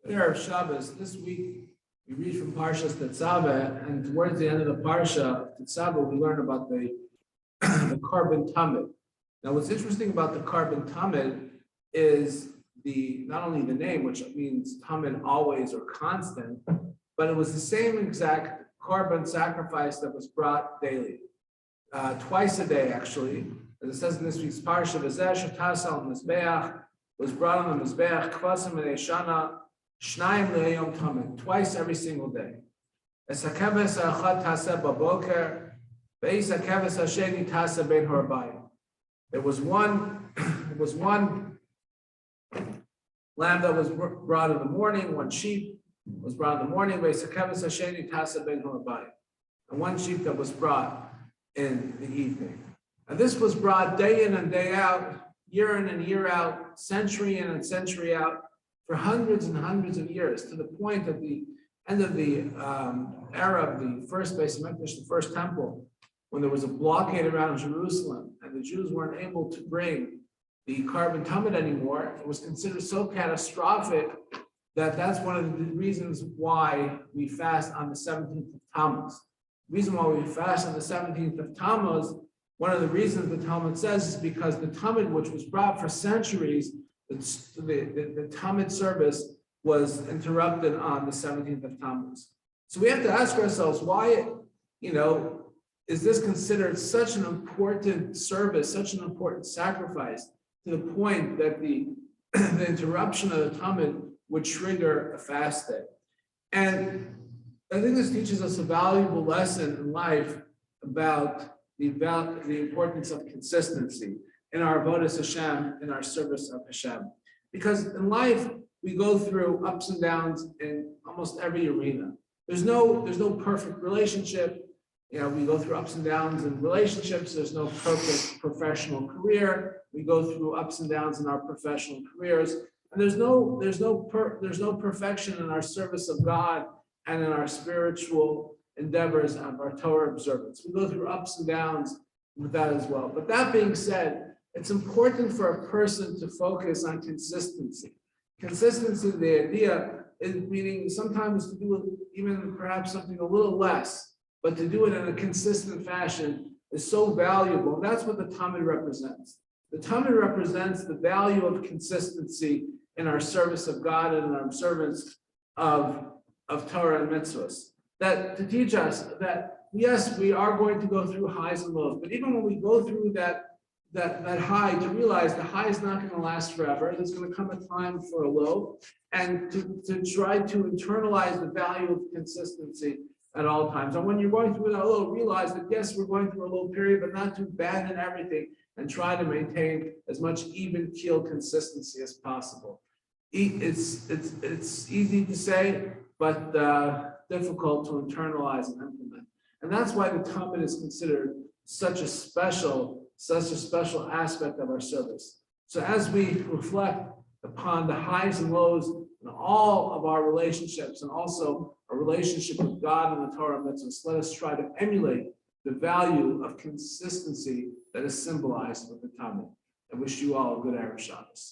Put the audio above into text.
Erev Shabbos, this week we read from Parshas Tetzaveh, and towards the end of the Parsha of Tetzaveh, we learn about the carbon tamid. Now, what's interesting about the carbon tamid is not only the name, which means tamid always or constant, but it was the same exact carbon sacrifice that was brought daily, twice a day actually, as it says in this week's Parsha. V'zeh shetasa al mizbeach, was brought on the mizbeach kvasim shana. Shnayim le'yom tamid, twice every single day. Es hakeves ha'achad taseh baboker, ve'is hakeves ha'sheni taseh bein ha'arbayim. There was one lamb that was brought in the morning, one sheep was brought in the morning, ve'is hakeves ha'sheni taseh bein ha'arbayim, and one sheep that was brought in the evening. And this was brought day in and day out, year in and year out, century in and century out, for hundreds and hundreds of years, to the point at the end of the era of the first Beis Hamikdash, the first temple, when there was a blockade around Jerusalem and the Jews weren't able to bring the carbon tamid anymore. It was considered so catastrophic that that's one of the reasons why we fast on the 17th of Tammuz. The reason why we fast on the 17th of Tammuz, one of the reasons the Talmud says, is because the tamid, which was brought for centuries, the tamid service was interrupted on the 17th of Tammuz. So we have to ask ourselves, why, is this considered such an important service, such an important sacrifice, to the point that the interruption of the tamid would trigger a fast day? And I think this teaches us a valuable lesson in life about the importance of consistency in our avodas Hashem, in our service of Hashem. Because in life, we go through ups and downs in almost every arena. There's no perfect relationship. We go through ups and downs in relationships. There's no perfect professional career. We go through ups and downs in our professional careers. And there's no perfection in our service of God and in our spiritual endeavors of our Torah observance. We go through ups and downs with that as well. But that being said, it's important for a person to focus on consistency. Consistency, the idea is meaning sometimes to do even perhaps something a little less, but to do it in a consistent fashion is so valuable. And that's what the tamid represents. The tamid represents the value of consistency in our service of God and in our observance of Torah and mitzvahs. That to teach us that, yes, we are going to go through highs and lows, but even when we go through that high, to realize the high is not going to last forever. There's going to come a time for a low, and to try to internalize the value of consistency at all times. And when you're going through that low, realize that yes, we're going through a low period, but not to abandon everything, and try to maintain as much even keel consistency as possible. It's easy to say, but difficult to internalize and implement. And that's why the tamid is considered such a special aspect of our service. So as we reflect upon the highs and lows in all of our relationships, and also our relationship with God and the Torah mitzvahs, let us try to emulate the value of consistency that is symbolized with the tamid. I wish you all a good Erev Shabbos.